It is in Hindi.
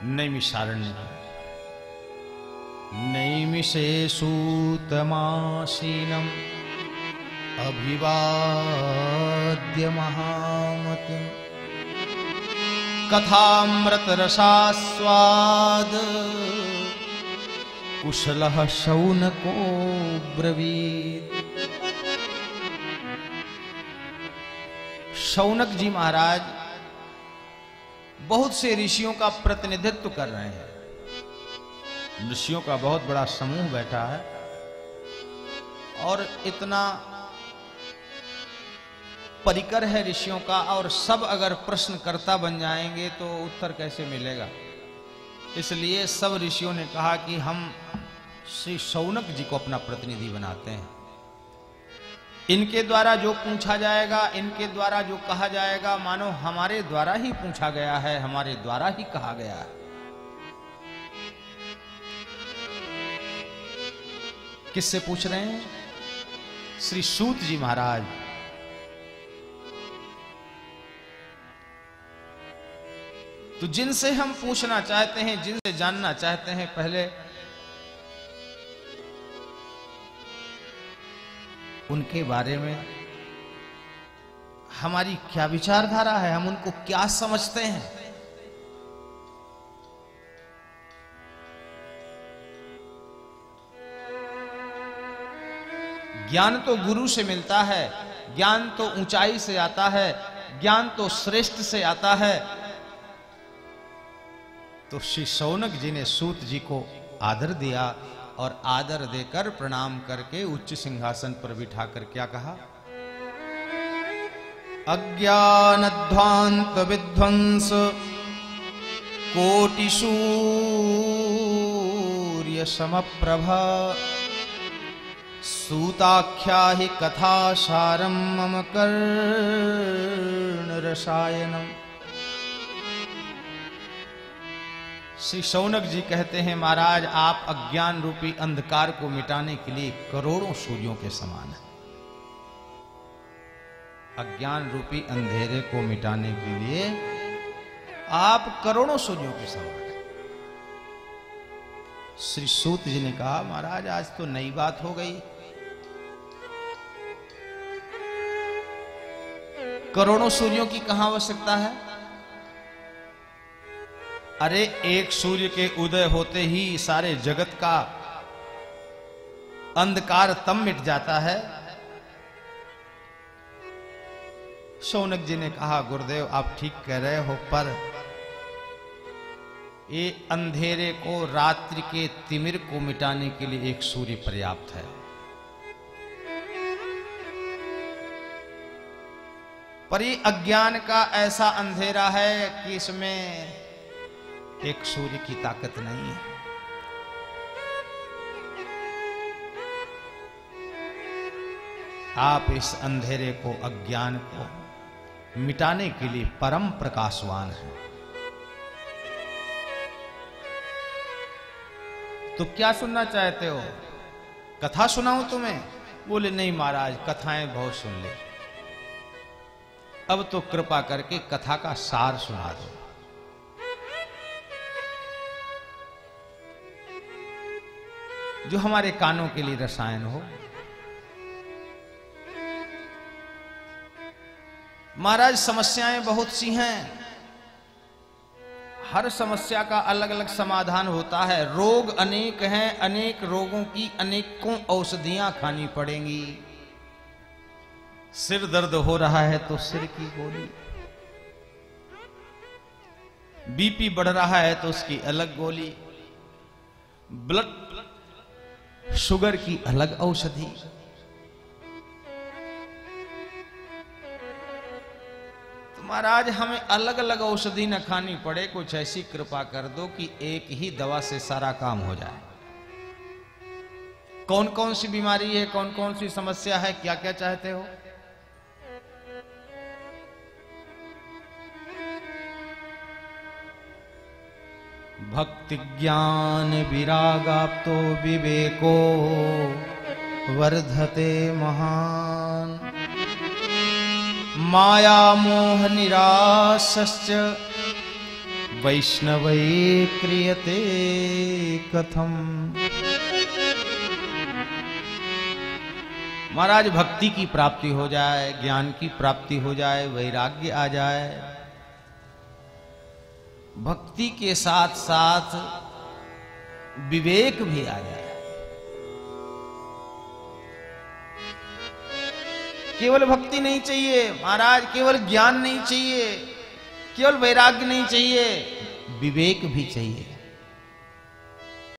नैमिषारण्य। नैमिषे सूतमासीनम् अभिवाद्य महामतिम् कथामृतरसास्वाद कुशलः शौनको ब्रवीत्। शौनक जी महाराज बहुत से ऋषियों का प्रतिनिधित्व कर रहे हैं। ऋषियों का बहुत बड़ा समूह बैठा है और इतना परिकर है ऋषियों का, और सब अगर प्रश्नकर्ता बन जाएंगे तो उत्तर कैसे मिलेगा। इसलिए सब ऋषियों ने कहा कि हम श्री शौनक जी को अपना प्रतिनिधि बनाते हैं। इनके द्वारा जो पूछा जाएगा, इनके द्वारा जो कहा जाएगा, मानो हमारे द्वारा ही पूछा गया है, हमारे द्वारा ही कहा गया है। किससे पूछ रहे हैं? श्री सूत जी महाराज। तो जिनसे हम पूछना चाहते हैं, जिनसे जानना चाहते हैं, पहले उनके बारे में हमारी क्या विचारधारा है, हम उनको क्या समझते हैं। ज्ञान तो गुरु से मिलता है, ज्ञान तो ऊंचाई से आता है, ज्ञान तो श्रेष्ठ से आता है। तो श्री शौनक जी ने सूत जी को आदर दिया और आदर देकर प्रणाम करके उच्च सिंहासन पर बिठाकर क्या कहा? अज्ञानध्वांत विध्वंस कोटि सूर्य समप्रभा सूताख्या हि कथा सारम मम कर्ण रसायनम। श्री शौनक जी कहते हैं, महाराज आप अज्ञान रूपी अंधकार को मिटाने के लिए करोड़ों सूर्यों के समान हैं। अज्ञान रूपी अंधेरे को मिटाने के लिए आप करोड़ों सूर्यों के समान हैं। श्री सूत जी ने कहा, महाराज आज तो नई बात हो गई। करोड़ों सूर्यों की कहां आवश्यकता है? अरे एक सूर्य के उदय होते ही सारे जगत का अंधकार तब मिट जाता है। शौनक जी ने कहा, गुरुदेव आप ठीक कह रहे हो, पर ये अंधेरे को, रात्रि के तिमिर को मिटाने के लिए एक सूर्य पर्याप्त है। पर ये अज्ञान का ऐसा अंधेरा है कि इसमें एक सूर्य की ताकत नहीं है। आप इस अंधेरे को, अज्ञान को मिटाने के लिए परम प्रकाशवान हैं। तो क्या सुनना चाहते हो? कथा सुनाऊं तुम्हें? बोले नहीं महाराज, कथाएं बहुत सुन ले, अब तो कृपा करके कथा का सार सुना दो। जो हमारे कानों के लिए रसायन हो। महाराज समस्याएं बहुत सी हैं, हर समस्या का अलग अलग समाधान होता है। रोग अनेक हैं, अनेक रोगों की अनेकों औषधियां खानी पड़ेंगी। सिर दर्द हो रहा है तो सिर की गोली, बीपी बढ़ रहा है तो उसकी अलग गोली, ब्लड शुगर की अलग औषधि। तो महाराज हमें अलग अलग औषधि न खानी पड़े, कुछ ऐसी कृपा कर दो कि एक ही दवा से सारा काम हो जाए। कौन कौन सी बीमारी है, कौन कौन सी समस्या है, क्या क्या चाहते हो? भक्ति ज्ञान विरागाप्तो विवेको वर्धते महान माया मोह निरासश्च वैष्णवै क्रियते कथम। महाराज भक्ति की प्राप्ति हो जाए, ज्ञान की प्राप्ति हो जाए, वैराग्य आ जाए, भक्ति के साथ साथ विवेक भी आ जाए। केवल भक्ति नहीं चाहिए महाराज, केवल ज्ञान नहीं चाहिए, केवल वैराग्य नहीं चाहिए, विवेक भी चाहिए।